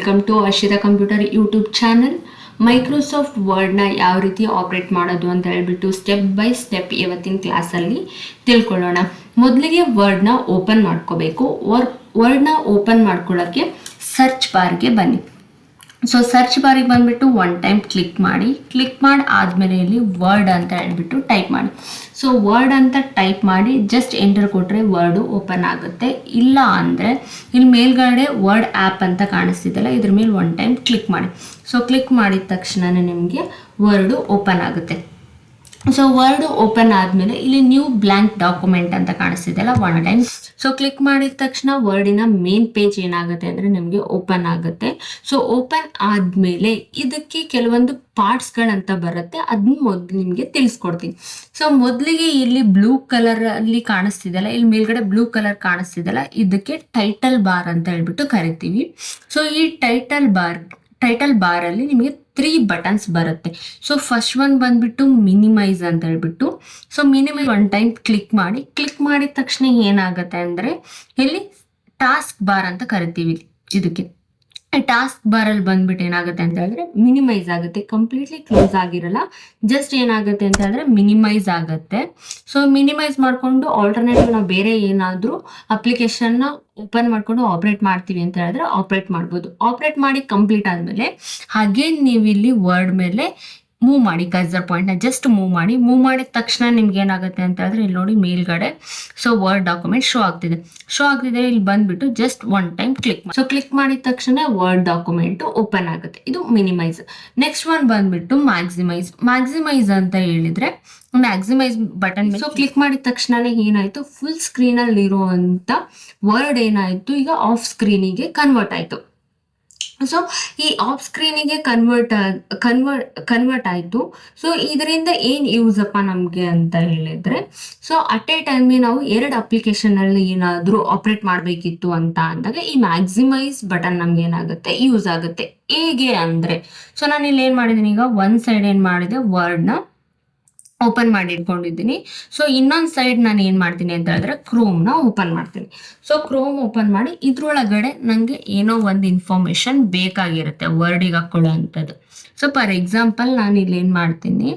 Welcome to Arshita computer YouTube channel. Microsoft ವರ್ಡ್ನ ಯಾವ ರೀತಿ ಆಪ್ರೇಟ್ ಮಾಡೋದು ಅಂತ ಹೇಳ್ಬಿಟ್ಟು ಸ್ಟೆಪ್ ಬೈ ಸ್ಟೆಪ್ ಇವತ್ತಿನ ಕ್ಲಾಸಲ್ಲಿ ತಿಳ್ಕೊಳ್ಳೋಣ. ಮೊದಲಿಗೆ ವರ್ಡ್ನ ಓಪನ್ ಮಾಡ್ಕೋಬೇಕು. ವರ್ಡ್ನ ಓಪನ್ ಮಾಡ್ಕೊಳ್ಳೋಕ್ಕೆ ಸರ್ಚ್ ಬಾರ್ಗೆ ಬನ್ನಿ. ಸೊ ಸರ್ಚ್ ಬಾರಿಗೆ ಬಂದುಬಿಟ್ಟು ಒನ್ ಟೈಮ್ ಕ್ಲಿಕ್ ಮಾಡಿ ಆದಮೇಲೆ ಇಲ್ಲಿ ವರ್ಡ್ ಅಂತ ಹೇಳ್ಬಿಟ್ಟು ಟೈಪ್ ಮಾಡಿ. ಸೊ ವರ್ಡ್ ಅಂತ ಟೈಪ್ ಮಾಡಿ ಜಸ್ಟ್ ಎಂಟರ್ ಕೊಟ್ಟರೆ ವರ್ಡು ಓಪನ್ ಆಗುತ್ತೆ. ಇಲ್ಲ ಅಂದರೆ ಇಲ್ಲಿ ಮೇಲ್ಗಡೆ ವರ್ಡ್ ಆ್ಯಪ್ ಅಂತ ಕಾಣಿಸ್ತಿದ್ದಲ್ಲ, ಇದ್ರ ಮೇಲೆ ಒನ್ ಟೈಮ್ ಕ್ಲಿಕ್ ಮಾಡಿ. ಸೊ ಕ್ಲಿಕ್ ಮಾಡಿದ ತಕ್ಷಣವೇ ನಿಮಗೆ ವರ್ಡು ಓಪನ್ ಆಗುತ್ತೆ. ಸೊ ವರ್ಡ್ ಓಪನ್ ಆದಮೇಲೆ ಇಲ್ಲಿ ನ್ಯೂ ಬ್ಲ್ಯಾಂಕ್ ಡಾಕ್ಯುಮೆಂಟ್ ಅಂತ ಕಾಣಿಸ್ತಿದೆಯಲ್ಲ, ಒನ್ ಟೈಮ್ ಸೊ ಕ್ಲಿಕ್ ಮಾಡಿದ ತಕ್ಷಣ ವರ್ಡಿನ ಮೇನ್ ಪೇಜ್ ಏನಾಗುತ್ತೆ ಅಂದರೆ ನಿಮಗೆ ಓಪನ್ ಆಗುತ್ತೆ. ಸೊ ಓಪನ್ ಆದಮೇಲೆ ಇದಕ್ಕೆ ಕೆಲವೊಂದು ಪಾರ್ಟ್ಸ್ಗಳಂತ ಬರುತ್ತೆ, ಅದನ್ನ ಮೊದಲು ನಿಮಗೆ ತಿಳಿಸ್ಕೊಡ್ತೀನಿ. ಸೊ ಮೊದಲಿಗೆ ಇಲ್ಲಿ ಬ್ಲೂ ಕಲರಲ್ಲಿ ಕಾಣಿಸ್ತಿದೆಯಲ್ಲ, ಇಲ್ಲಿ ಮೇಲ್ಗಡೆ ಬ್ಲೂ ಕಲರ್ ಕಾಣಿಸ್ತಿದೆಯಲ್ಲ, ಇದಕ್ಕೆ ಟೈಟಲ್ ಬಾರ್ ಅಂತ ಹೇಳ್ಬಿಟ್ಟು ಕರಿತೀವಿ. ಸೊ ಈ ಟೈಟಲ್ ಬಾರಲ್ಲಿ ನಿಮಗೆ 3 ಬಟನ್ಸ್ ಬರುತ್ತೆ. ಸೊ ಫಸ್ಟ್ ಒನ್ ಬಂದ್ಬಿಟ್ಟು ಮಿನಿಮೈಸ್ ಅಂತ ಹೇಳ್ಬಿಟ್ಟು, so minimise one time click ಮಾಡಿದ ತಕ್ಷಣ ಏನಾಗುತ್ತೆ ಅಂದರೆ ಇಲ್ಲಿ ಟಾಸ್ಕ್ ಬಾರ್ ಅಂತ ಕರಿತೀವಿ. ಇದಕ್ಕೆ ಟಾಸ್ಕ್ ಬಾರಲ್ಲಿ ಬಂದ್ಬಿಟ್ಟು ಏನಾಗುತ್ತೆ ಅಂತ ಹೇಳಿದ್ರೆ ಮಿನಿಮೈಸ್ ಆಗುತ್ತೆ, ಕಂಪ್ಲೀಟ್ಲಿ ಕ್ಲೋಸ್ ಆಗಿರಲ್ಲ, ಜಸ್ಟ್ ಏನಾಗುತ್ತೆ ಅಂತ ಹೇಳಿದ್ರೆ ಮಿನಿಮೈಸ್ ಆಗುತ್ತೆ. ಸೊ ಮಿನಿಮೈಸ್ ಮಾಡಿಕೊಂಡು ಆಲ್ಟರ್ನೇಟಿವ್ ನಾವು ಬೇರೆ ಏನಾದರೂ ಅಪ್ಲಿಕೇಶನ್ನ ಓಪನ್ ಮಾಡಿಕೊಂಡು ಆಪ್ರೇಟ್ ಮಾಡ್ತೀವಿ ಅಂತ ಹೇಳಿದ್ರೆ ಆಪ್ರೇಟ್ ಮಾಡ್ಬೋದು. ಆಪ್ರೇಟ್ ಮಾಡಿ ಕಂಪ್ಲೀಟ್ ಆದಮೇಲೆ ಹಾಗೆ ನೀವು ಇಲ್ಲಿ ವರ್ಡ್ ಮೇಲೆ ಮೂವ್ ಮಾಡಿ, ಕರ್ಸರ್ ಪಾಯಿಂಟ್ನ ಜಸ್ಟ್ ಮೂವ್ ಮಾಡಿದ ತಕ್ಷಣ ನಿಮ್ಗೆ ಏನಾಗುತ್ತೆ ಅಂತ ಹೇಳಿದ್ರೆ ಇಲ್ಲಿ ನೋಡಿ ಮೇಲ್ಗಡೆ ಸೊ ವರ್ಡ್ ಡಾಕ್ಯುಮೆಂಟ್ ಶೋ ಆಗ್ತಿದೆ. ಇಲ್ಲಿ ಬಂದ್ಬಿಟ್ಟು ಜಸ್ಟ್ ಒನ್ ಟೈಮ್ ಕ್ಲಿಕ್ ಮಾಡಿ. ಸೊ ಕ್ಲಿಕ್ ಮಾಡಿದ ತಕ್ಷಣ ವರ್ಡ್ ಡಾಕ್ಯುಮೆಂಟ್ ಓಪನ್ ಆಗುತ್ತೆ. ಇದು ಮಿನಿಮೈಸ್. ನೆಕ್ಸ್ಟ್ ಒನ್ ಬಂದ್ಬಿಟ್ಟು ಮ್ಯಾಕ್ಸಿಮೈಸ್ ಅಂತ ಹೇಳಿದ್ರೆ ಮ್ಯಾಕ್ಸಿಮೈಸ್ ಬಟನ್. ಸೊ ಕ್ಲಿಕ್ ಮಾಡಿದ ತಕ್ಷಣ ಏನಾಯ್ತು, ಫುಲ್ ಸ್ಕ್ರೀನ್ ಅಲ್ಲಿ ಇರುವಂತ ವರ್ಡ್ ಏನಾಯ್ತು ಈಗ ಆಫ್ ಸ್ಕ್ರೀನಿಗೆ ಕನ್ವರ್ಟ್ ಆಯ್ತು. ಸೊ ಈ ಆಫ್ ಸ್ಕ್ರೀನಿಗೆ ಕನ್ವರ್ಟ್ ಆಯಿತು. ಸೊ ಇದರಿಂದ ಏನು ಯೂಸ್ ಅಪ್ಪ ನಮಗೆ ಅಂತ ಹೇಳಿದ್ರೆ, ಸೊ ಅಟ್ ಎ ಟೈಮ್ ನಾವು 2 ಅಪ್ಲಿಕೇಶನಲ್ಲಿ ಏನಾದರೂ ಆಪ್ರೇಟ್ ಮಾಡಬೇಕಿತ್ತು ಅಂತ ಅಂದಾಗ ಈ ಮ್ಯಾಕ್ಸಿಮೈಸ್ ಬಟನ್ ನಮ್ಗೆ ಏನಾಗುತ್ತೆ ಯೂಸ್ ಆಗುತ್ತೆ. ಹೇಗೆ ಅಂದರೆ, ಸೊ ನಾನು ಇಲ್ಲಿ ಏನು ಮಾಡಿದ್ದೀನಿ, ಈಗ ಒಂದು ಸೈಡ್ ಏನು ಮಾಡಿದೆ ವರ್ಡ್ನ ಓಪನ್ ಮಾಡಿ ಇಟ್ಕೊಂಡಿದ್ದೀನಿ. ಸೊ ಇನ್ನೊಂದು ಸೈಡ್ ನಾನು ಏನು ಮಾಡ್ತೀನಿ ಅಂತ ಹೇಳಿದ್ರೆ ಕ್ರೋಮ್ನ ಓಪನ್ ಮಾಡ್ತೀನಿ. ಸೊ ಕ್ರೋಮ್ ಓಪನ್ ಮಾಡಿ ಇದ್ರೊಳಗಡೆ ನನಗೆ ಏನೋ ಒಂದು ಇನ್ಫಾರ್ಮೇಷನ್ ಬೇಕಾಗಿರುತ್ತೆ ವರ್ಡಿಗೆ ಹಾಕೊಳ್ಳೋ ಅಂಥದ್ದು. ಸೊ ಫಾರ್ ಎಕ್ಸಾಂಪಲ್ ನಾನು ಇಲ್ಲಿ ಏನು ಮಾಡ್ತೀನಿ,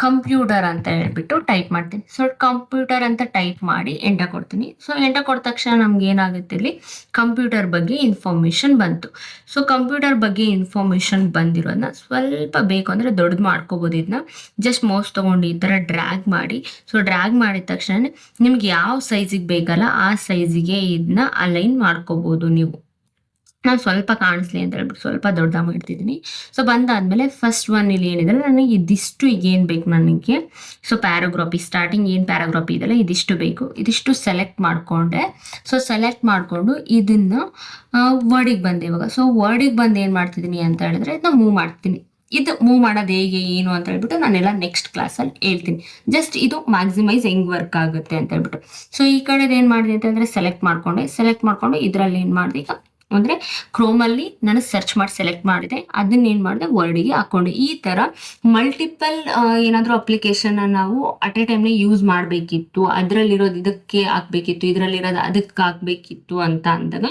ಕಂಪ್ಯೂಟರ್ ಅಂತ ಹೇಳ್ಬಿಟ್ಟು ಟೈಪ್ ಮಾಡ್ತೀನಿ. ಸೊ ಕಂಪ್ಯೂಟರ್ ಅಂತ ಟೈಪ್ ಮಾಡಿ ಎಂಟರ್ ಕೊಡ್ತೀನಿ. ಸೊ ಎಂಟರ್ ಕೊಟ್ಟ ತಕ್ಷಣ ನಮ್ಗೆ ಏನಾಗುತ್ತೆ, ಇಲ್ಲಿ ಕಂಪ್ಯೂಟರ್ ಬಗ್ಗೆ ಇನ್ಫಾರ್ಮೇಷನ್ ಬಂತು. ಸೊ ಕಂಪ್ಯೂಟರ್ ಬಗ್ಗೆ ಇನ್ಫಾರ್ಮೇಷನ್ ಬಂದಿರೋದನ್ನ ಸ್ವಲ್ಪ ಬೇಕು ಅಂದರೆ ದೊಡ್ಡದು ಮಾಡ್ಕೋಬೋದು. ಇದನ್ನ ಜಸ್ಟ್ ಮೌಸ್ ತೊಗೊಂಡು ಈ ಥರ ಡ್ರ್ಯಾಗ್ ಮಾಡಿ. ಸೊ ಡ್ರ್ಯಾಗ್ ಮಾಡಿದ ತಕ್ಷಣ ನಿಮ್ಗೆ ಯಾವ ಸೈಜಿಗೆ ಬೇಕಲ್ಲ ಆ ಸೈಜಿಗೆ ಇದನ್ನ ಅಲೈನ್ ಮಾಡ್ಕೋಬೋದು ನೀವು. ನಾನು ಸ್ವಲ್ಪ ಕಾಣಿಸ್ಲಿ ಅಂತ ಹೇಳ್ಬಿಟ್ಟು ಸ್ವಲ್ಪ ದೊಡ್ಡ ಮಾಡ್ತಿದ್ದೀನಿ. ಸೊ ಬಂದಾದಮೇಲೆ ಫಸ್ಟ್ ಒನ್ ಇಲ್ಲಿ ಏನಿದೆ ನನಗೆ ಇದಿಷ್ಟು ಏನು ಬೇಕು ನನಗೆ. ಸೊ ಪ್ಯಾರಾಗ್ರಾಫಿ ಸ್ಟಾರ್ಟಿಂಗ್ ಏನು ಪ್ಯಾರಾಗ್ರಾಫಿ ಇದೆಲ್ಲ ಇದಿಷ್ಟು ಬೇಕು, ಇದಿಷ್ಟು ಸೆಲೆಕ್ಟ್ ಮಾಡಿಕೊಂಡೆ. ಸೊ ಸೆಲೆಕ್ಟ್ ಮಾಡಿಕೊಂಡು ಇದನ್ನು ವರ್ಡಿಗೆ ಬಂದೆ ಇವಾಗ. ಸೊ ವರ್ಡಿಗೆ ಬಂದು ಏನು ಮಾಡ್ತಿದ್ದೀನಿ ಅಂತ ಹೇಳಿದ್ರೆ ಇದನ್ನ ಮೂವ್ ಮಾಡ್ತೀನಿ. ಇದು ಮೂವ್ ಮಾಡೋದು ಹೇಗೆ ಏನು ಅಂತ ಹೇಳ್ಬಿಟ್ಟು ನಾನೆಲ್ಲ ನೆಕ್ಸ್ಟ್ ಕ್ಲಾಸಲ್ಲಿ ಹೇಳ್ತೀನಿ. ಜಸ್ಟ್ ಇದು ಮ್ಯಾಕ್ಸಿಮೈಸ್ ಹೆಂಗೆ ವರ್ಕ್ ಆಗುತ್ತೆ ಅಂತ ಹೇಳ್ಬಿಟ್ಟು. ಸೊ ಈ ಕಡೆದು ಏನು ಮಾಡಿದೆ ಅಂತಂದರೆ ಸೆಲೆಕ್ಟ್ ಮಾಡಿಕೊಂಡು ಇದರಲ್ಲಿ ಏನು ಮಾಡಿದೆ, ಈಗ ಅಂದರೆ ಕ್ರೋಮಲ್ಲಿ ನಾನು ಸರ್ಚ್ ಮಾಡಿ ಸೆಲೆಕ್ಟ್ ಮಾಡಿದೆ, ಅದನ್ನ ಏನು ಮಾಡಿದೆ ವರ್ಡಿಗೆ ಹಾಕ್ಕೊಂಡೆ. ಈ ಥರ ಮಲ್ಟಿಪಲ್ ಏನಾದರೂ ಅಪ್ಲಿಕೇಶನ್ನ ನಾವು ಅಟ್ ಎ ಟೈಮ್ನೇ ಯೂಸ್ ಮಾಡಬೇಕಿತ್ತು, ಅದರಲ್ಲಿರೋದು ಇದಕ್ಕೆ ಹಾಕ್ಬೇಕಿತ್ತು, ಇದರಲ್ಲಿರೋದು ಅದಕ್ಕೆ ಹಾಕ್ಬೇಕಿತ್ತು ಅಂತ ಅಂದಾಗ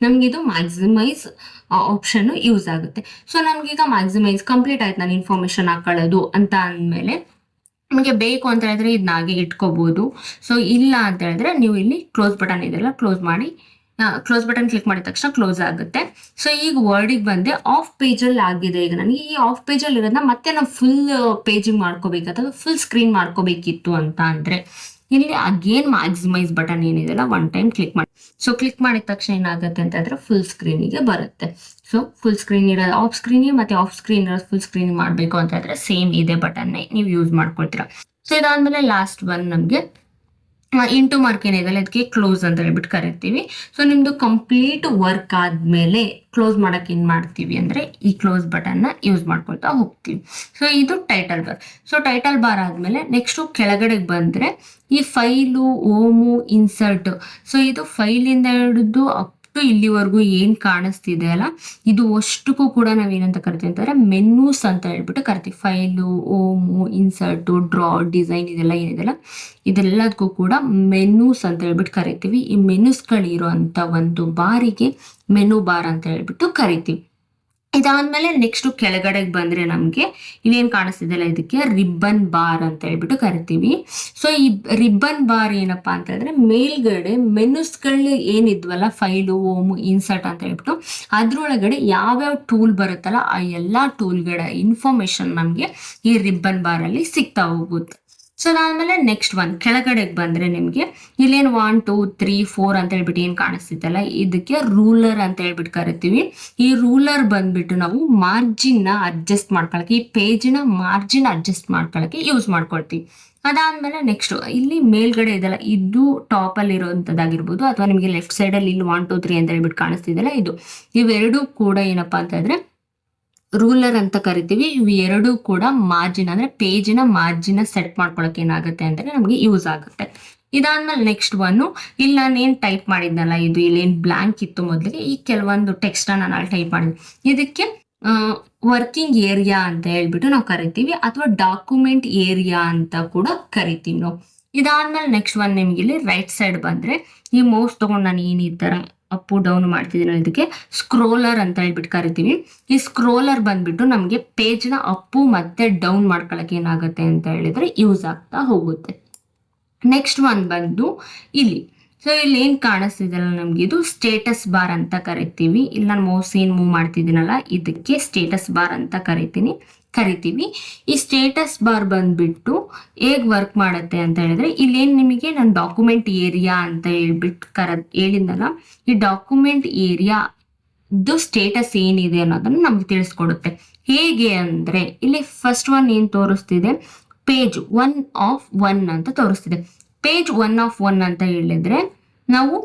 ನಮಗಿದು ಮ್ಯಾಕ್ಸಿಮೈಸ್ ಆಪ್ಷನ್ನು ಯೂಸ್ ಆಗುತ್ತೆ. ಸೊ ನಮಗೀಗ ಮ್ಯಾಕ್ಸಿಮೈಸ್ ಕಂಪ್ಲೀಟ್ ಆಯ್ತು, ನಾನು ಇನ್ಫಾರ್ಮೇಷನ್ ಹಾಕೊಳ್ಳೋದು ಅಂತ ಅಂದಮೇಲೆ ನಿಮಗೆ ಬೇಕು ಅಂತ ಹೇಳಿದ್ರೆ ಇದನ್ನ ಹಾಗೆ ಇಟ್ಕೋಬೋದು. ಸೊ ಇಲ್ಲ ಅಂತ ಹೇಳಿದ್ರೆ ನೀವು ಇಲ್ಲಿ ಕ್ಲೋಸ್ ಬಟನ್ ಇದೆಲ್ಲ ಕ್ಲೋಸ್ ಬಟನ್ ಕ್ಲಿಕ್ ಮಾಡಿದ ತಕ್ಷಣ ಕ್ಲೋಸ್ ಆಗುತ್ತೆ. ಸೊ ಈಗ ವರ್ಡಿಗೆ ಬಂದೆ, ಆಫ್ ಪೇಜಲ್ಲಿ ಆಗಿದೆ. ಈಗ ನನಗೆ ಈ ಆಫ್ ಪೇಜಲ್ಲಿ ಇರೋದನ್ನ ಮತ್ತೆ ನಾವು ಫುಲ್ ಪೇಜಿಗೆ ಮಾಡ್ಕೋಬೇಕು ಅಥವಾ ಫುಲ್ ಸ್ಕ್ರೀನ್ ಮಾಡ್ಕೋಬೇಕಿತ್ತು ಅಂತ ಅಂದರೆ ಇಲ್ಲಿ ಅಗೇನ್ ಮ್ಯಾಕ್ಸಿಮೈಸ್ ಬಟನ್ ಏನಿದೆಲ್ಲ ಒನ್ ಟೈಮ್ ಕ್ಲಿಕ್ ಮಾಡಿ. ಸೊ ಕ್ಲಿಕ್ ಮಾಡಿದ ತಕ್ಷಣ ಏನಾಗುತ್ತೆ ಅಂತ ಹೇಳಿದ್ರೆ ಫುಲ್ ಸ್ಕ್ರೀನಿಗೆ ಬರುತ್ತೆ. ಸೊ ಫುಲ್ ಸ್ಕ್ರೀನ್ ಇರೋದು ಆಫ್ ಸ್ಕ್ರೀನಿಗೆ ಮತ್ತು ಆಫ್ ಸ್ಕ್ರೀನ್ ಇರೋದು ಫುಲ್ ಸ್ಕ್ರೀನ್ ಮಾಡಬೇಕು ಅಂತ ಹೇಳಿದ್ರೆ ಸೇಮ್ ಇದೇ ಬಟನ್ನೇ ನೀವು ಯೂಸ್ ಮಾಡ್ಕೊಳ್ತೀರಾ. ಸೊ ಇದಾದಮೇಲೆ ಲಾಸ್ಟ್ ಒನ್ ನಮಗೆ ಇಂಟು ಮಾರ್ಕ್ ಏನಿದೆಯಲ್ಲ ಇದಕ್ಕೆ ಕ್ಲೋಸ್ ಅಂತ ಹೇಳ್ಬಿಟ್ಟು ಕರಿತೀವಿ. ಸೊ ನಿಮ್ಮದು ಕಂಪ್ಲೀಟ್ ವರ್ಕ್ ಆದಮೇಲೆ ಕ್ಲೋಸ್ ಮಾಡೋಕೆ ಏನು ಮಾಡ್ತೀವಿ ಅಂದರೆ ಈ ಕ್ಲೋಸ್ ಬಟನ್ನ ಯೂಸ್ ಮಾಡ್ಕೊಳ್ತಾ ಹೋಗ್ತೀವಿ. ಸೊ ಇದು title bar. So title bar ಆದಮೇಲೆ ನೆಕ್ಸ್ಟು ಕೆಳಗಡೆಗೆ ಬಂದರೆ ಈ ಫೈಲು, ಓಮು, ಇನ್ಸರ್ಟ್. ಸೊ ಇದು ಫೈಲಿಂದ ಹಿಡಿದು ಅಪ್ ಅಷ್ಟು ಇಲ್ಲಿವರೆಗೂ ಏನ್ ಕಾಣಿಸ್ತಿದೆ ಅಲ್ಲ, ಇದು ಅಷ್ಟಕ್ಕೂ ಕೂಡ ನಾವೇನಂತ ಕರಿತೀವಿ ಅಂತಂದ್ರೆ ಮೆನ್ಯೂಸ್ ಅಂತ ಹೇಳ್ಬಿಟ್ಟು ಕರಿತೀವಿ. ಫೈಲು, ಓಮು, ಇನ್ಸರ್ಟು, ಡ್ರಾ, ಡಿಸೈನ್ ಇದೆಲ್ಲ ಏನಿದೆಲ್ಲ ಇದೆಲ್ಲದಕ್ಕೂ ಕೂಡ ಮೆನ್ಯೂಸ್ ಅಂತ ಹೇಳ್ಬಿಟ್ಟು ಕರಿತೀವಿ. ಈ ಮೆನ್ಯೂಸ್ಗಳಿರೋ ಅಂತ ಒಂದು ಬಾರಿಗೆ ಮೆನು ಬಾರ್ ಅಂತ ಹೇಳ್ಬಿಟ್ಟು ಕರಿತೀವಿ. ಇದಾದ್ಮೇಲೆ ನೆಕ್ಸ್ಟ್ ಕೆಳಗಡೆಗೆ ಬಂದ್ರೆ ನಮ್ಗೆ ಇಲ್ಲೇನ್ ಕಾಣಿಸ್ತಿದೆಯಲ್ಲ, ಇದಕ್ಕೆ ರಿಬ್ಬನ್ ಬಾರ್ ಅಂತ ಹೇಳ್ಬಿಟ್ಟು ಕರಿತೀವಿ. ಸೊ ಈ ರಿಬ್ಬನ್ ಬಾರ್ ಏನಪ್ಪಾ ಅಂತ ಹೇಳಿದ್ರೆ ಮೇಲ್ಗಡೆ ಮೆನ್ಯೂಸ್ಗಳು ಏನಿದ್ವಲ್ಲ, ಫೈಲು, ಓಮು, ಇನ್ಸರ್ಟ್ ಅಂತ ಹೇಳ್ಬಿಟ್ಟು ಅದ್ರೊಳಗಡೆ ಯಾವ್ಯಾವ ಟೂಲ್ ಬರುತ್ತಲ್ಲ ಆ ಎಲ್ಲಾ ಟೂಲ್ಗಳ ಇನ್ಫಾರ್ಮೇಶನ್ ನಮ್ಗೆ ಈ ರಿಬ್ಬನ್ ಬಾರ್ ಅಲ್ಲಿ ಸಿಗ್ತಾ ಹೋಗುತ್ತೆ. ಸೊ ಅದಾದ್ಮೇಲೆ ನೆಕ್ಸ್ಟ್ ಒನ್ ಕೆಳಗಡೆಗೆ ಬಂದ್ರೆ ನಿಮ್ಗೆ ಇಲ್ಲೇನು 1 2 3 4 ಅಂತ ಹೇಳ್ಬಿಟ್ಟು ಏನ್ ಕಾಣಿಸ್ತಿತ್ತಲ್ಲ, ಇದಕ್ಕೆ ರೂಲರ್ ಅಂತ ಹೇಳ್ಬಿಟ್ಟು ಕರಿತೀವಿ. ಈ ರೂಲರ್ ಬಂದ್ಬಿಟ್ಟು ನಾವು ಮಾರ್ಜಿನ್ ನ ಅಡ್ಜಸ್ಟ್ ಮಾಡ್ಕೊಳಕ್ಕೆ, ಈ ಪೇಜಿನ ಮಾರ್ಜಿನ್ ಅಡ್ಜಸ್ಟ್ ಮಾಡ್ಕೊಳಕ್ಕೆ ಯೂಸ್ ಮಾಡ್ಕೊಳ್ತೀವಿ. ಅದಾದ್ಮೇಲೆ ನೆಕ್ಸ್ಟ್ ಇಲ್ಲಿ ಮೇಲ್ಗಡೆ ಇದೆಲ್ಲ, ಇದು ಟಾಪ್ ಅಲ್ಲಿ ಇರುವಂತದ್ದಾಗಿರ್ಬೋದು ಅಥವಾ ನಿಮಗೆ ಲೆಫ್ಟ್ ಸೈಡ್ ಅಲ್ಲಿ ಇಲ್ಲಿ 1 2 3 ಅಂತ ಹೇಳ್ಬಿಟ್ಟು ಕಾಣಿಸ್ತಿದೆಯಲ್ಲ, ಇವೆರಡೂ ಕೂಡ ಏನಪ್ಪಾ ಅಂತ ಹೇಳಿದ್ರೆ ರೂಲರ್ ಅಂತ ಕರಿತೀವಿ. ಇವು ಎರಡೂ ಕೂಡ ಮಾರ್ಜಿನ್ ಅಂದ್ರೆ ಪೇಜಿನ ಮಾರ್ಜಿನ್ ಸೆಟ್ ಮಾಡ್ಕೊಳಕ್ಕೆ ಏನಾಗುತ್ತೆ ಅಂದ್ರೆ ನಮ್ಗೆ ಯೂಸ್ ಆಗುತ್ತೆ. ಇದಾದ್ಮೇಲೆ ನೆಕ್ಸ್ಟ್ ಒನ್, ಇಲ್ಲಿ ನಾನು ಏನ್ ಟೈಪ್ ಮಾಡಿದ್ನಲ್ಲ, ಇಲ್ಲೇನ್ ಬ್ಲಾಂಕ್ ಇತ್ತು ಮೊದಲಿಗೆ, ಈ ಕೆಲವೊಂದು ಟೆಕ್ಸ್ಟ್ ನಾನು ಅಲ್ಲಿ ಟೈಪ್ ಮಾಡಿದ್ವಿ. ಇದಕ್ಕೆ ವರ್ಕಿಂಗ್ ಏರಿಯಾ ಅಂತ ಹೇಳ್ಬಿಟ್ಟು ನಾವು ಕರಿತೀವಿ, ಅಥವಾ ಡಾಕ್ಯುಮೆಂಟ್ ಏರಿಯಾ ಅಂತ ಕೂಡ ಕರಿತೀವಿ ನಾವು. ಇದಾದ್ಮೇಲೆ ನೆಕ್ಸ್ಟ್ ಒನ್ ನಿಮ್ಗೆ ಇಲ್ಲಿ ರೈಟ್ ಸೈಡ್ ಬಂದ್ರೆ ಈ ಮೌಸ್ ತಗೊಂಡು ನಾನು ಏನ್ ಈ ತರ ಅಪ್ ಡೌನ್ ಮಾಡ್ತಿದ್ದೀನಿ, ಇದಕ್ಕೆ ಸ್ಕ್ರೋಲರ್ ಅಂತ ಹೇಳ್ಬಿಟ್ಟು ಕರಿತೀವಿ. ಈ ಸ್ಕ್ರೋಲರ್ ಬಂದ್ಬಿಟ್ಟು ನಮ್ಗೆ ಪೇಜ್ ನ ಅಪ್ಪು ಮತ್ತೆ ಡೌನ್ ಮಾಡ್ಕೊಳಕ್ಕೆ ಏನಾಗುತ್ತೆ ಅಂತ ಹೇಳಿದ್ರೆ ಯೂಸ್ ಆಗ್ತಾ ಹೋಗುತ್ತೆ. ನೆಕ್ಸ್ಟ್ ಒನ್ ಬಂದು ಇಲ್ಲಿ, ಸೊ ಇಲ್ಲಿ ಏನ್ ಕಾಣಿಸ್ತಿದೆಯಲ್ಲ ನಮ್ಗೆ ಇದು ಸ್ಟೇಟಸ್ ಬಾರ್ ಅಂತ ಕರಿತೀವಿ. ಇಲ್ಲಿ ನಾನು ಮೌಸ್ ಏನ್ ಮೂವ್ ಮಾಡ್ತಿದ್ದೀನಲ್ಲ ಇದಕ್ಕೆ ಸ್ಟೇಟಸ್ ಬಾರ್ ಅಂತ ಕರಿತೀವಿ. ಈ ಸ್ಟೇಟಸ್ ಬಾರ್ ಬಂದ್ಬಿಟ್ಟು ಹೇಗ್ ವರ್ಕ್ ಮಾಡುತ್ತೆ ಅಂತ ಹೇಳಿದ್ರೆ, ಇಲ್ಲೇನ್ ನಿಮಗೆ ನಾನು ಡಾಕ್ಯುಮೆಂಟ್ ಏರಿಯಾ ಅಂತ ಹೇಳ್ಬಿಟ್ಟು ಹೇಳಿದ್ನಲ್ಲ, ಈ ಡಾಕ್ಯುಮೆಂಟ್ ಏರಿಯಾ ಸ್ಟೇಟಸ್ ಏನಿದೆ ಅನ್ನೋದನ್ನ ನಮ್ಗೆ ತಿಳಿಸ್ಕೊಡುತ್ತೆ. ಹೇಗೆ ಅಂದ್ರೆ ಇಲ್ಲಿ ಫಸ್ಟ್ ಒನ್ ಏನ್ ತೋರಿಸ್ತಿದೆ, ಪೇಜ್ 1 of 1 ಅಂತ ತೋರಿಸ್ತಿದೆ. ಪೇಜ್ 1 of 1 ಅಂತ ಹೇಳಿದ್ರೆ ನಾವು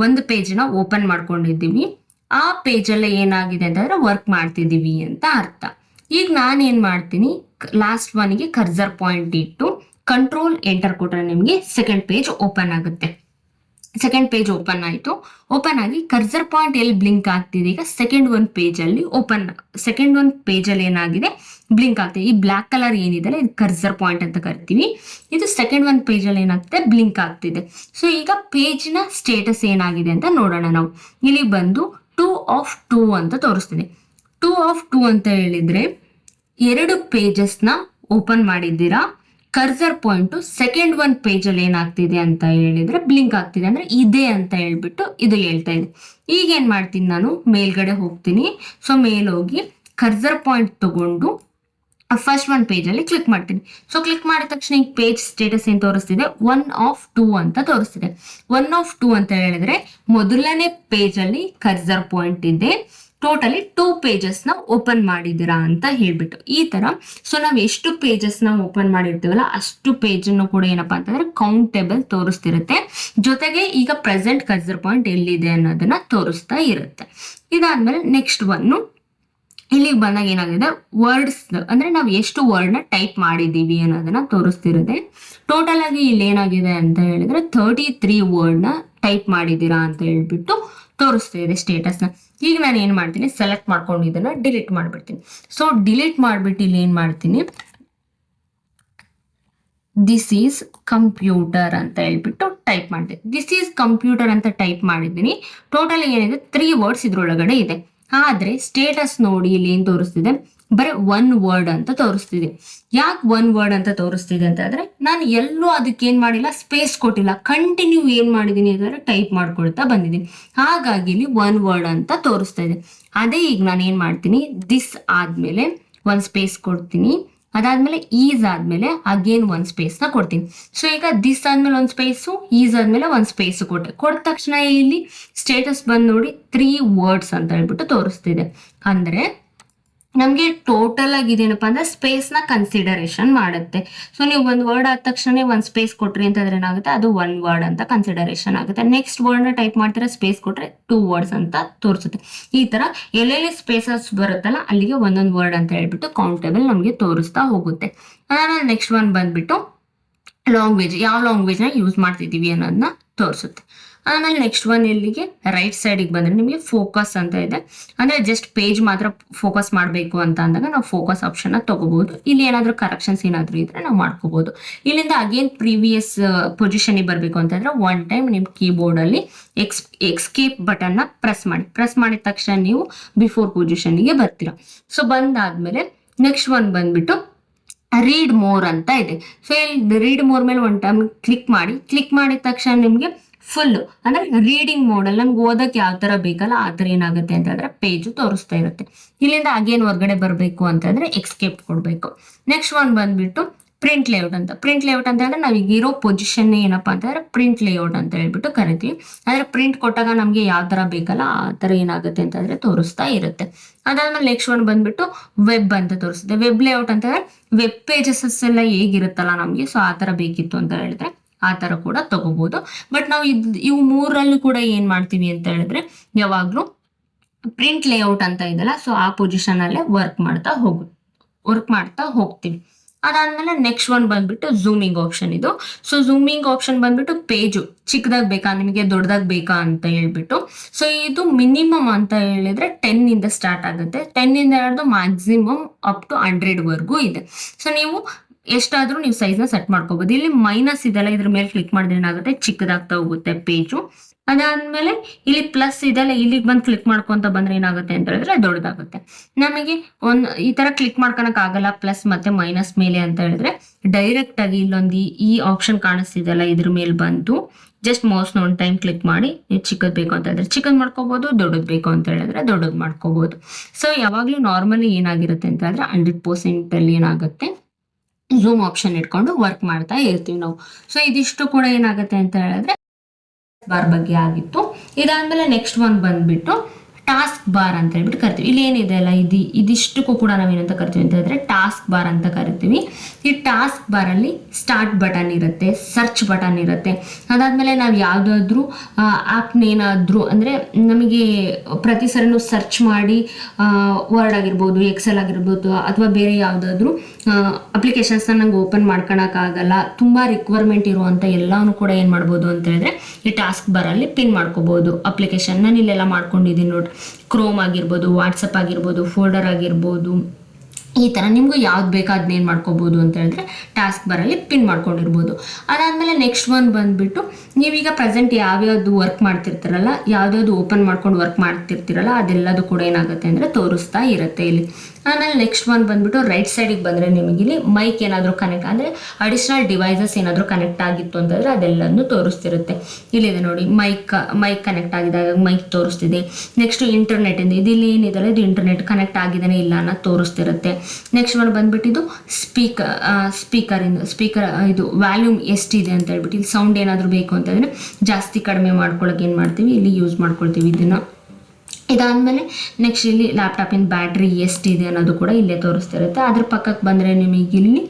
ಒಂದು ಪೇಜ್ ನ ಓಪನ್ ಮಾಡ್ಕೊಂಡಿದ್ದೀವಿ, ಆ ಪೇಜ್ ಅಲ್ಲಿ ಏನಾಗಿದೆ ಅಂತಂದ್ರೆ ವರ್ಕ್ ಮಾಡ್ತಿದೀವಿ ಅಂತ ಅರ್ಥ. ಈಗ ನಾನು ಏನ್ ಮಾಡ್ತೀನಿ, ಲಾಸ್ಟ್ ಒನ್ಗೆ ಕರ್ಸರ್ ಪಾಯಿಂಟ್ ಇಟ್ಟು ಕಂಟ್ರೋಲ್ ಎಂಟರ್ ಕೊಟ್ರೆ ನಿಮ್ಗೆ ಸೆಕೆಂಡ್ ಪೇಜ್ ಓಪನ್ ಆಗುತ್ತೆ. ಸೆಕೆಂಡ್ ಪೇಜ್ ಓಪನ್ ಆಯ್ತು. ಓಪನ್ ಆಗಿ ಕರ್ಸರ್ ಪಾಯಿಂಟ್ ಎಲ್ಲಿ ಬ್ಲಿಂಕ್ ಆಗ್ತಿದೆ, ಈಗ ಸೆಕೆಂಡ್ ಒನ್ ಪೇಜ್ ಅಲ್ಲಿ ಏನಾಗಿದೆ ಬ್ಲಿಂಕ್ ಆಗ್ತಿದೆ. ಈ ಬ್ಲಾಕ್ ಕಲರ್ ಏನಿದೆ ಇದು ಕರ್ಸರ್ ಪಾಯಿಂಟ್ ಅಂತ ಕರಿತೀವಿ. ಇದು ಸೆಕೆಂಡ್ ಒನ್ ಪೇಜ್ ಅಲ್ಲಿ ಏನಾಗ್ತಿದೆ ಬ್ಲಿಂಕ್ ಆಗ್ತಿದೆ. ಸೊ ಈಗ ಪೇಜ್ ನ ಸ್ಟೇಟಸ್ ಏನಾಗಿದೆ ಅಂತ ನೋಡೋಣ ನಾವು. ಇಲ್ಲಿ ಬಂದು 2 of 2 ಅಂತ ತೋರಿಸ್ತಿದೆ. 2 of 2 ಅಂತ ಹೇಳಿದ್ರೆ 2 ಪೇಜಸ್ ನ ಓಪನ್ ಮಾಡಿದ್ದೀರಾ, cursor point second one page ಅಲ್ಲಿ ಏನಾಗ್ತಿದೆ ಅಂತ ಹೇಳಿದ್ರೆ ಬ್ಲಿಂಕ್ ಆಗ್ತಿದೆ, ಅಂದ್ರೆ ಇದೆ ಅಂತ ಹೇಳ್ಬಿಟ್ಟು ಇದು ಹೇಳ್ತಾ ಇದೆ. ಈಗ ಏನ್ ಮಾಡ್ತೀನಿ, ನಾನು ಮೇಲ್ಗಡೆ ಹೋಗ್ತೀನಿ. ಸೊ ಮೇಲ್ ಹೋಗಿ ಕರ್ಸರ್ ಪಾಯಿಂಟ್ ತಗೊಂಡು ಫಸ್ಟ್ ಒನ್ ಪೇಜ್ ಅಲ್ಲಿ ಕ್ಲಿಕ್ ಮಾಡ್ತೀನಿ. ಸೊ ಕ್ಲಿಕ್ ಮಾಡಿದ ತಕ್ಷಣ ಈ ಪೇಜ್ ಸ್ಟೇಟಸ್ ಏನ್ ತೋರಿಸ್ತಿದೆ, 1 of 2 ಅಂತ ತೋರಿಸ್ತಿದೆ. 1 of 2 ಅಂತ ಹೇಳಿದ್ರೆ ಮೊದಲನೇ ಪೇಜ್ ಅಲ್ಲಿ ಕರ್ಸರ್ ಪಾಯಿಂಟ್ ಇದೆ, ಟೋಟಲಿ 2 ಪೇಜಸ್ ನ ಓಪನ್ ಮಾಡಿದಿರಾ ಅಂತ ಹೇಳ್ಬಿಟ್ಟು ಈ ತರ. ಸೊ ನಾವ್ ಎಷ್ಟು ಪೇಜಸ್ ನ ಓಪನ್ ಮಾಡಿರ್ತೀವಲ್ಲ ಅಷ್ಟು ಪೇಜ್ ಅನ್ನು ಕೂಡ ಏನಪ್ಪಾ ಅಂತಂದ್ರೆ ಕೌಂಟೇಬಲ್ ತೋರಿಸ್ತಿರುತ್ತೆ. ಜೊತೆಗೆ ಈಗ ಪ್ರೆಸೆಂಟ್ ಕರ್ಸರ್ ಪಾಯಿಂಟ್ ಎಲ್ಲಿದೆ ಅನ್ನೋದನ್ನ ತೋರಿಸ್ತಾ ಇರುತ್ತೆ. ಇದಾದ್ಮೇಲೆ ನೆಕ್ಸ್ಟ್ ಒನ್, ಇಲ್ಲಿಗೆ ಬಂದಾಗ ಏನಾಗಿದೆ, ವರ್ಡ್ಸ್ ಅಂದ್ರೆ ನಾವು ಎಷ್ಟು ವರ್ಡ್ ನ ಟೈಪ್ ಮಾಡಿದೀವಿ ಅನ್ನೋದನ್ನ ತೋರಿಸ್ತಿರುತ್ತೆ. ಟೋಟಲ್ ಆಗಿ ಇಲ್ಲಿ ಏನಾಗಿದೆ ಅಂತ ಹೇಳಿದ್ರೆ 33 ವರ್ಡ್ ನ ಟೈಪ್ ಮಾಡಿದೀರಾ ಅಂತ ಹೇಳ್ಬಿಟ್ಟು ತೋರಿಸ್ತಾ ಇದೆ ಸ್ಟೇಟಸ್ ನ. ಈಗ ನಾನು ಏನ್ ಮಾಡ್ತೀನಿ, ಸೆಲೆಕ್ಟ್ ಮಾಡ್ಕೊಂಡು ಇದನ್ನ ಡಿಲೀಟ್ ಮಾಡ್ಬಿಡ್ತೀನಿ. ಸೊ ಡಿಲೀಟ್ ಮಾಡ್ಬಿಟ್ಟು ಇಲ್ಲಿ ಏನ್ ಮಾಡ್ತೀನಿ, ದಿಸ್ ಈಸ್ ಕಂಪ್ಯೂಟರ್ ಅಂತ ಹೇಳ್ಬಿಟ್ಟು ಟೈಪ್ ಮಾಡ್ತೀನಿ. ದಿಸ್ ಈಸ್ ಕಂಪ್ಯೂಟರ್ ಅಂತ ಟೈಪ್ ಮಾಡಿದ್ದೀನಿ. ಟೋಟಲ್ ಏನಿದೆ 3 ವರ್ಡ್ಸ್ ಇದ್ರೊಳಗಡೆ ಇದೆ. ಆದ್ರೆ ಸ್ಟೇಟಸ್ ನೋಡಿ ಇಲ್ಲಿ ಏನ್ ತೋರಿಸ್ತಿದೆ, ಬರೀ 1 ವರ್ಡ್ ಅಂತ ತೋರಿಸ್ತಿದೆ. ಯಾಕೆ 1 ವರ್ಡ್ ಅಂತ ತೋರಿಸ್ತಿದೆ ಅಂತ ಆದ್ರೆ ನಾನು ಎಲ್ಲೂ ಅದಕ್ಕೆ ಏನ್ ಮಾಡಿಲ್ಲ, ಸ್ಪೇಸ್ ಕೊಟ್ಟಿಲ್ಲ, ಕಂಟಿನ್ಯೂ ಏನ್ ಮಾಡಿದೀನಿ ಅಂದ್ರೆ ಟೈಪ್ ಮಾಡ್ಕೊಳ್ತಾ ಬಂದಿದ್ದೀನಿ. ಹಾಗಾಗಿ ಇಲ್ಲಿ 1 ವರ್ಡ್ ಅಂತ ತೋರಿಸ್ತಾ ಇದೆ. ಅದೇ ಈಗ ನಾನು ಏನ್ ಮಾಡ್ತೀನಿ, ದಿಸ್ ಆದ್ಮೇಲೆ 1 ಸ್ಪೇಸ್ ಕೊಡ್ತೀನಿ, ಅದಾದ್ಮೇಲೆ ಈಸ್ ಆದ್ಮೇಲೆ ಅಗೇನ್ 1 ಸ್ಪೇಸ್ ನ ಕೊಡ್ತೀನಿ. ಸೊ ಈಗ ದಿಸ್ ಆದ್ಮೇಲೆ 1 ಸ್ಪೇಸು, ಈಸ್ ಆದ್ಮೇಲೆ 1 ಸ್ಪೇಸ್ ಕೊಟ್ಟ ತಕ್ಷಣ ಇಲ್ಲಿ ಸ್ಟೇಟಸ್ ಬಂದ್ ನೋಡಿ 3 ವರ್ಡ್ಸ್ ಅಂತ ಹೇಳ್ಬಿಟ್ಟು ತೋರಿಸ್ತಿದೆ. ಅಂದ್ರೆ ನಮ್ಗೆ ಟೋಟಲ್ ಆಗಿ ಇದೇನಪ್ಪ ಅಂದ್ರೆ ಸ್ಪೇಸ್ ನ ಕನ್ಸಿಡರೇಷನ್ ಮಾಡುತ್ತೆ. ಸೊ ನೀವು 1 ವರ್ಡ್ ಆದ ತಕ್ಷಣ 1 ಸ್ಪೇಸ್ ಕೊಟ್ರಿ ಅಂತಂದ್ರೆ ಏನಾಗುತ್ತೆ, ಅದು 1 ವರ್ಡ್ ಅಂತ ಕನ್ಸಿಡರೇಷನ್ ಆಗುತ್ತೆ. ನೆಕ್ಸ್ಟ್ ವರ್ಡ್ ನ ಟೈಪ್ ಮಾಡ್ತೀರಾ, ಸ್ಪೇಸ್ ಕೊಟ್ರೆ 2 ವರ್ಡ್ಸ್ ಅಂತ ತೋರಿಸುತ್ತೆ. ಈ ತರ ಎಲ್ಲೆಲ್ಲಿ ಸ್ಪೇಸಸ್ ಬರುತ್ತಲ್ಲ ಅಲ್ಲಿಗೆ ಒಂದೊಂದು ವರ್ಡ್ ಅಂತ ಹೇಳ್ಬಿಟ್ಟು ಕೌಂಟೇಬಲ್ ನಮ್ಗೆ ತೋರಿಸ್ತಾ ಹೋಗುತ್ತೆ. ಆಮೇಲೆ ನೆಕ್ಸ್ಟ್ ಒನ್ ಬಂದ್ಬಿಟ್ಟು ಲ್ಯಾಂಗ್ವೇಜ್, ಯಾವ ಲ್ಯಾಂಗ್ವೇಜ್ ನ ಯೂಸ್ ಮಾಡ್ತಿದೀವಿ ಅನ್ನೋದನ್ನ ತೋರಿಸುತ್ತೆ. ಆಮೇಲೆ ನೆಕ್ಸ್ಟ್ ಒನ್ ಇಲ್ಲಿಗೆ ರೈಟ್ ಸೈಡಿಗೆ ಬಂದ್ರೆ ನಿಮಗೆ ಫೋಕಸ್ ಅಂತ ಇದೆ. ಅಂದ್ರೆ ಜಸ್ಟ್ ಪೇಜ್ ಮಾತ್ರ ಫೋಕಸ್ ಮಾಡಬೇಕು ಅಂತ ಅಂದಾಗ ನಾವು ಫೋಕಸ್ ಆಪ್ಷನ್ ತಗೋಬಹುದು. ಇಲ್ಲಿ ಏನಾದ್ರೂ ಕರೆಕ್ಷನ್ಸ್ ಏನಾದ್ರೂ ಇದ್ರೆ ನಾವು ಮಾಡ್ಕೋಬಹುದು. ಇಲ್ಲಿಂದ ಅಗೇನ್ ಪ್ರೀವಿಯಸ್ ಪೊಸಿಷನ್ ಬರಬೇಕು ಅಂತಂದ್ರೆ ಒನ್ ಟೈಮ್ ನಿಮ್ ಕೀಬೋರ್ಡ್ ಅಲ್ಲಿ ಎಕ್ಸ್ಕೇಪ್ ಬಟನ್ ನ ಪ್ರೆಸ್ ಮಾಡಿದ ತಕ್ಷಣ ನೀವು ಬಿಫೋರ್ ಪೊಸಿಷನ್ ಗೆ ಬರ್ತೀರಾ. ಸೊ ಬಂದಾದ್ಮೇಲೆ ನೆಕ್ಸ್ಟ್ ಒನ್ ಬಂದ್ಬಿಟ್ಟು ರೀಡ್ ಮೋರ್ ಅಂತ ಇದೆ. ಸೊ ಇಲ್ಲಿ ರೀಡ್ ಮೋರ್ ಮೇಲೆ ಒನ್ ಟೈಮ್ ಕ್ಲಿಕ್ ಮಾಡಿದ ತಕ್ಷಣ ನಿಮ್ಗೆ ಫುಲ್ ಅಂದ್ರೆ ರೀಡಿಂಗ್ ಮೋಡ್ ಅಲ್ಲಿ ನಮ್ಗೆ ಓದಕ್ಕೆ ಯಾವ ತರ ಬೇಕಲ್ಲ ಆ ತರ ಏನಾಗುತ್ತೆ ಅಂತಂದ್ರೆ ಪೇಜ್ ತೋರಿಸ್ತಾ ಇರುತ್ತೆ. ಇಲ್ಲಿಂದ ಅಗೇನ್ ಹೊರಗಡೆ ಬರಬೇಕು ಅಂತಂದ್ರೆ ಎಕ್ಸ್ಕೇಪ್ ಕೊಡ್ಬೇಕು. ನೆಕ್ಸ್ಟ್ ಒನ್ ಬಂದ್ಬಿಟ್ಟು ಪ್ರಿಂಟ್ ಲೇಔಟ್ ಅಂತ ಅಂದ್ರೆ ನಾವ್ ಈಗ ಇರೋ ಪೊಸಿಷನ್ ಏನಪ್ಪಾ ಅಂತಂದ್ರೆ ಪ್ರಿಂಟ್ ಲೇಔಟ್ ಅಂತ ಹೇಳ್ಬಿಟ್ಟು ಕರಿತೀವಿ. ಅಂದ್ರೆ ಪ್ರಿಂಟ್ ಕೊಟ್ಟಾಗ ನಮ್ಗೆ ಯಾವ ತರ ಬೇಕಲ್ಲ ಆ ತರ ಏನಾಗುತ್ತೆ ಅಂತಂದ್ರೆ ತೋರಿಸ್ತಾ ಇರುತ್ತೆ. ಅದಾದ್ಮೇಲೆ ನೆಕ್ಸ್ಟ್ ಒನ್ ಬಂದ್ಬಿಟ್ಟು ವೆಬ್ ಅಂತ ತೋರಿಸುತ್ತೆ. ವೆಬ್ ಲೇಔಟ್ ಅಂತಂದ್ರೆ ವೆಬ್ ಪೇಜಸ್ ಎಲ್ಲ ಹೇಗಿರುತ್ತಲ್ಲ ನಮ್ಗೆ, ಸೊ ಆ ತರ ಬೇಕಿತ್ತು ಅಂತ ಹೇಳಿದ್ರೆ ಆ ತರ ಕೂಡ ತಗೋಬಹುದು. ಬಟ್ ನಾವು ಇವು ಮೂರಲ್ಲೂ ಕೂಡ ಏನ್ ಮಾಡ್ತೀವಿ ಅಂತ ಹೇಳಿದ್ರೆ ಯಾವಾಗ್ಲೂ ಪ್ರಿಂಟ್ ಲೇಔಟ್ ಅಂತ ಇದೆಲ್ಲ, ಸೊ ಆ ಪೊಸಿಷನ್ ಅಲ್ಲೇ ವರ್ಕ್ ಮಾಡ್ತಾ ಹೋಗ್ತೀವಿ. ಅದಾದ್ಮೇಲೆ ನೆಕ್ಸ್ಟ್ ಒನ್ ಬಂದ್ಬಿಟ್ಟು ಝೂಮಿಂಗ್ ಆಪ್ಷನ್ ಇದು. ಸೊ ಝೂಮಿಂಗ್ ಆಪ್ಷನ್ ಬಂದ್ಬಿಟ್ಟು ಪೇಜು ಚಿಕ್ಕದಾಗ ಬೇಕಾ ನಿಮಗೆ ದೊಡ್ಡದಾಗ ಬೇಕಾ ಅಂತ ಹೇಳ್ಬಿಟ್ಟು. ಸೊ ಇದು ಮಿನಿಮಮ್ ಅಂತ ಹೇಳಿದ್ರೆ 10 ಇಂದ ಸ್ಟಾರ್ಟ್ ಆಗುತ್ತೆ. 10 ಇಂದ ಹಿಡಿದು ಮ್ಯಾಕ್ಸಿಮಮ್ ಅಪ್ ಟು 100 ವರ್ಗೂ ಇದೆ. ಸೊ ನೀವು ಎಷ್ಟಾದ್ರೂ ನೀವು ಸೈಜ್ ನ ಸೆಟ್ ಮಾಡ್ಕೋಬಹುದು. ಇಲ್ಲಿ ಮೈನಸ್ ಇದೆಲ್ಲ ಇದ್ರ ಮೇಲೆ ಕ್ಲಿಕ್ ಮಾಡಿದ್ರೆ ಏನಾಗುತ್ತೆ ಚಿಕ್ಕದಾಗ್ತಾ ಹೋಗುತ್ತೆ ಪೇಜು. ಅದಾದ್ಮೇಲೆ ಇಲ್ಲಿ ಪ್ಲಸ್ ಇದೆಲ್ಲ ಇಲ್ಲಿಗೆ ಬಂದು ಕ್ಲಿಕ್ ಮಾಡ್ಕೊಂತ ಬಂದ್ರೆ ಏನಾಗುತ್ತೆ ಅಂತ ಹೇಳಿದ್ರೆ ದೊಡ್ಡದಾಗುತ್ತೆ. ನಮಗೆ ಈ ತರ ಕ್ಲಿಕ್ ಮಾಡ್ಕೊಳಕ್ ಆಗಲ್ಲ ಪ್ಲಸ್ ಮತ್ತೆ ಮೈನಸ್ ಮೇಲೆ ಅಂತ ಹೇಳಿದ್ರೆ ಡೈರೆಕ್ಟ್ ಆಗಿ ಇಲ್ಲೊಂದು ಈ ಆಪ್ಷನ್ ಕಾಣಿಸ್ತಿದೆಲ್ಲ ಇದ್ರ ಮೇಲೆ ಬಂದು just mouse one time click ಮಾಡಿ ನೀವು ಚಿಕ್ಕದ್ ಬೇಕು ಅಂತ ಹೇಳಿದ್ರೆ ಚಿಕ್ಕದ್ ಮಾಡ್ಕೋಬಹುದು, ದೊಡ್ಡದ್ ಬೇಕು ಅಂತ ಹೇಳಿದ್ರೆ ದೊಡ್ಡದ್ ಮಾಡ್ಕೋಬಹುದು. ಸೊ ಯಾವಾಗ್ಲೂ ನಾರ್ಮಲಿ ಏನಾಗಿರುತ್ತೆ ಅಂತ ಹೇಳಿದ್ರೆ 100% ಅಲ್ಲಿ ಏನಾಗುತ್ತೆ ಝೂಮ್ ಆಪ್ಷನ್ ಇಟ್ಕೊಂಡು ವರ್ಕ್ ಮಾಡ್ತಾ ಇರ್ತೀವಿ ನಾವು. ಸೊ ಇದಿಷ್ಟು ಕೂಡ ಏನಾಗುತ್ತೆ ಅಂತ ಹೇಳಿದ್ರೆ ಬಾರ್ ಬಗ್ಗೆ ಆಗಿತ್ತು. ಇದಾದ್ಮೇಲೆ ನೆಕ್ಸ್ಟ್ ಒನ್ ಬಂದ್ಬಿಟ್ಟು ಟಾಸ್ಕ್ ಬಾರ್ ಅಂತ ಹೇಳ್ಬಿಟ್ಟು ಕರಿತೀವಿ. ಇಲ್ಲಿ ಏನಿದೆ ಅಲ್ಲ ಇದಿಷ್ಟಕ್ಕೂ ಕೂಡ ನಾವೇನಂತ ಕರಿತೀವಿ ಅಂತ ಹೇಳಿದ್ರೆ ಟಾಸ್ಕ್ ಬಾರ್ ಅಂತ ಕರಿತೀವಿ. ಈ ಟಾಸ್ಕ್ ಬಾರ್ ಅಲ್ಲಿ ಸ್ಟಾರ್ಟ್ ಬಟನ್ ಇರುತ್ತೆ, ಸರ್ಚ್ ಬಟನ್ ಇರುತ್ತೆ. ಅದಾದ್ಮೇಲೆ ನಾವು ಯಾವ್ದಾದ್ರು ಆಪ್ನ ಏನಾದ್ರು ಅಂದ್ರೆ ನಮಗೆ ಪ್ರತಿ ಸರಿನೂ ಸರ್ಚ್ ಮಾಡಿ ವರ್ಡ್ ಆಗಿರ್ಬೋದು, ಎಕ್ಸೆಲ್ ಆಗಿರ್ಬೋದು ಅಥವಾ ಬೇರೆ ಯಾವ್ದಾದ್ರು ಅಪ್ಲಿಕೇಶನ್ಸ್ ನಂಗೆ ಓಪನ್ ಮಾಡ್ಕೊಳಕ್ ಆಗಲ್ಲ, ತುಂಬಾ ರಿಕ್ವೈರ್ಮೆಂಟ್ ಇರುವಂತ ಎಲ್ಲಾನು ಕೂಡ ಏನ್ ಮಾಡ್ಬೋದು ಅಂತ ಹೇಳಿದ್ರೆ ಈ ಟಾಸ್ಕ್ ಬಾರ್ ಅಲ್ಲಿ ಪಿನ್ ಮಾಡ್ಕೋಬಹುದು ಅಪ್ಲಿಕೇಶನ್. ನಾನು ಇಲ್ಲೆಲ್ಲ ಮಾಡ್ಕೊಂಡಿದ್ದೀನಿ ನೋಡಿ, ಕ್ರೋಮ್ ಆಗಿರ್ಬೋದು, ವಾಟ್ಸಪ್ ಆಗಿರ್ಬೋದು, ಫೋಲ್ಡರ್ ಆಗಿರ್ಬೋದು, ಈ ತರ ನಿಮ್ಗೂ ಯಾವ್ದು ಬೇಕು ಅದನ್ನ ಏನ್ ಮಾಡ್ಕೋಬಹುದು ಅಂತ ಹೇಳಿದ್ರೆ ಟಾಸ್ಕ್ ಬಾರ್ ಅಲ್ಲಿ ಪಿನ್ ಮಾಡ್ಕೊಂಡಿರ್ಬೋದು. ಅದಾದ್ಮೇಲೆ ನೆಕ್ಸ್ಟ್ ಒನ್ ಬಂದ್ಬಿಟ್ಟು ನೀವೀಗ ಪ್ರೆಸೆಂಟ್ ಯಾವ್ಯಾವ್ದು ವರ್ಕ್ ಮಾಡ್ತಿರ್ತೀರಲ್ಲ, ಯಾವ್ದಾವ್ದು ಓಪನ್ ಮಾಡ್ಕೊಂಡು ವರ್ಕ್ ಮಾಡ್ತಿರ್ತೀರಲ್ಲ ಅದೆಲ್ಲದು ಕೂಡ ಏನಾಗುತ್ತೆ ಅಂದ್ರೆ ತೋರಿಸ್ತಾ ಇರುತ್ತೆ ಇಲ್ಲಿ. ಆಮೇಲೆ ನೆಕ್ಸ್ಟ್ ಒನ್ ಬಂದ್ಬಿಟ್ಟು ರೈಟ್ ಸೈಡಿಗೆ ಬಂದ್ರೆ ನಿಮಗೆ ಇಲ್ಲಿ ಮೈಕ್ ಏನಾದ್ರು ಕನೆಕ್ಟ್ ಅಂದ್ರೆ ಅಡಿಷನಲ್ ಡಿವೈಸಸ್ ಏನಾದ್ರು ಕನೆಕ್ಟ್ ಆಗಿತ್ತು ಅಂತಂದ್ರೆ ಅದೆಲ್ಲನೂ ತೋರಿಸ್ತಿರುತ್ತೆ. ಇಲ್ಲಿದೆ ನೋಡಿ ಮೈಕ್ ಕನೆಕ್ಟ್ ಆಗಿದಾಗ ಮೈಕ್ ತೋರಿಸ್ತಿದೆ. ನೆಕ್ಸ್ಟ್ ಇಂಟರ್ನೆಟ್ ಇಂದ ಇಲ್ಲಿ ಏನಿದೆಲ್ಲ ಇದು ಇಂಟರ್ನೆಟ್ ಕನೆಕ್ಟ್ ಆಗಿದ್ದಾನೆ ಇಲ್ಲ ಅನ್ನೋದು ತೋರಿಸ್ತಿರುತ್ತೆ. ನೆಕ್ಸ್ಟ್ ಒನ್ ಬಂದ್ಬಿಟ್ಟು ಇದು ಸ್ಪೀಕರ್ ಇದು ವ್ಯಾಲ್ಯೂಮ್ ಎಷ್ಟಿದೆ ಅಂತ ಹೇಳ್ಬಿಟ್ಟು ಇಲ್ಲಿ ಸೌಂಡ್ ಏನಾದ್ರು ಬೇಕು ಅಂತಂದ್ರೆ ಜಾಸ್ತಿ ಕಡಿಮೆ ಮಾಡ್ಕೊಳಕ್ ಏನ್ ಮಾಡ್ತೀವಿ ಇಲ್ಲಿ ಯೂಸ್ ಮಾಡ್ಕೊಳ್ತೀವಿ ಇದನ್ನ. ಇದಾದ್ಮೇಲೆ ನೆಕ್ಸ್ಟ್ ಇಲ್ಲಿ ಲ್ಯಾಪ್ಟಾಪಿನ ಬ್ಯಾಟ್ರಿ ಎಷ್ಟಿದೆ ಅನ್ನೋದು ಕೂಡ ಇಲ್ಲೇ ತೋರಿಸ್ತಿರುತ್ತೆ. ಅದ್ರ ಪಕ್ಕಕ್ಕೆ ಬಂದ್ರೆ ನಿಮಗೆ ಇಲ್ಲಿ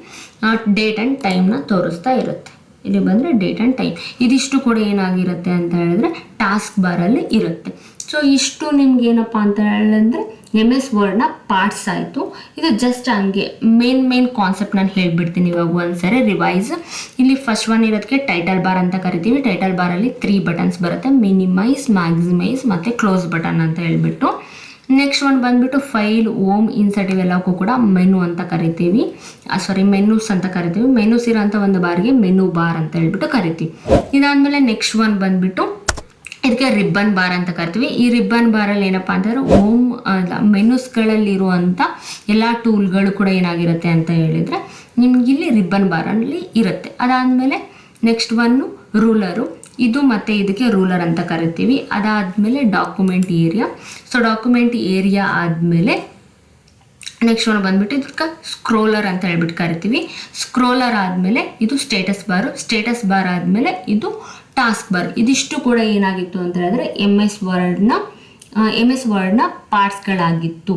ಡೇಟ್ ಅಂಡ್ ಟೈಮ್ನ ತೋರಿಸ್ತಾ ಇರುತ್ತೆ. ಇಲ್ಲಿ ಬಂದ್ರೆ ಡೇಟ್ ಅಂಡ್ ಟೈಮ್ ಇದಿಷ್ಟು ಕೂಡ ಏನಾಗಿರುತ್ತೆ ಅಂತ ಹೇಳಿದ್ರೆ ಟಾಸ್ಕ್ ಬಾರ್ ಅಲ್ಲಿ ಇರುತ್ತೆ. ಸೊ ಇಷ್ಟು ನಿಮ್ಗೆ ಏನಪ್ಪಾ ಅಂತ ಹೇಳಿದ್ರೆ MS Word ನ ಪಾರ್ಟ್ಸ್ ಆಯ್ತು. ಇದು ಜಸ್ಟ್ ಹಂಗೆ ಮೇನ್ ಕಾನ್ಸೆಪ್ಟ್ ನಾನು ಹೇಳ್ಬಿಡ್ತೀನಿ ಇವಾಗ ಒಂದ್ಸರಿ ರಿವೈಸ್. ಇಲ್ಲಿ ಫಸ್ಟ್ ಒನ್ ಇರೋದಕ್ಕೆ ಟೈಟಲ್ ಬಾರ್ ಅಂತ ಕರಿತೀವಿ. ಟೈಟಲ್ ಬಾರ್ ಅಲ್ಲಿ 3 ಬಟನ್ಸ್ ಬರುತ್ತೆ, ಮಿನಿಮೈಸ್, ಮ್ಯಾಕ್ಸಿಮೈಸ್ ಮತ್ತೆ ಕ್ಲೋಸ್ ಬಟನ್ ಅಂತ ಹೇಳ್ಬಿಟ್ಟು. ನೆಕ್ಸ್ಟ್ ಒನ್ ಬಂದ್ಬಿಟ್ಟು ಫೈಲ್, ಹೋಮ್, ಇನ್ಸರ್ಟ್ ಇವೆಲ್ಲಕ್ಕೂ ಕೂಡ ಮೆನು ಅಂತ ಕರಿತೀವಿ. ಮೆನೂಸ್ ಅಂತ ಕರಿತೀವಿ. ಮೆನೂಸ್ ಇರೋಂಥ ಒಂದು ಬಾರ್ಗೆ ಮೆನು ಬಾರ್ ಅಂತ ಹೇಳ್ಬಿಟ್ಟು ಕರಿತೀವಿ. ಇದಾದ್ಮೇಲೆ ನೆಕ್ಸ್ಟ್ ಒನ್ ಬಂದ್ಬಿಟ್ಟು ಇದಕ್ಕೆ ರಿಬ್ಬನ್ ಬಾರ್ ಅಂತ ಕರಿತೀವಿ. ಈ ರಿಬ್ಬನ್ ಬಾರ್ ಅಲ್ಲಿ ಏನಪ್ಪಾ ಅಂತಂದ್ರೆ ಹೋಮ್ ಮೆನುಸ್ಗಳಲ್ಲಿ ಇರುವಂತ ಎಲ್ಲಾ ಟೂಲ್ಗಳು ಕೂಡ ಏನಾಗಿರುತ್ತೆ ಅಂತ ಹೇಳಿದ್ರೆ ನಿಮ್ಗೆ ಇಲ್ಲಿ ರಿಬ್ಬನ್ ಬಾರ್ ಅಲ್ಲಿ ಇರುತ್ತೆ. ಅದಾದ್ಮೇಲೆ ನೆಕ್ಸ್ಟ್ ಒನ್ ರೂಲರು, ಇದು ಮತ್ತೆ ಇದಕ್ಕೆ ರೂಲರ್ ಅಂತ ಕರಿತೀವಿ. ಅದಾದ್ಮೇಲೆ document area. So document area ಆದ್ಮೇಲೆ ನೆಕ್ಸ್ಟ್ ಒನ್ ಬಂದ್ಬಿಟ್ಟು ಇದಕ್ಕೆ ಸ್ಕ್ರೋಲರ್ ಅಂತ ಹೇಳ್ಬಿಟ್ಟು ಕರಿತೀವಿ. ಸ್ಕ್ರೋಲರ್ ಆದ್ಮೇಲೆ ಇದು ಸ್ಟೇಟಸ್ ಬಾರ್ ಆದ್ಮೇಲೆ ಇದು ಟಾಸ್ಕ್ ಬಾರ್. ಇದಿಷ್ಟು ಕೂಡ ಏನಾಗಿತ್ತು ಅಂತ ಹೇಳಿದ್ರೆ MS Word ನ ಪಾರ್ಟ್ಸ್ಗಳಾಗಿತ್ತು.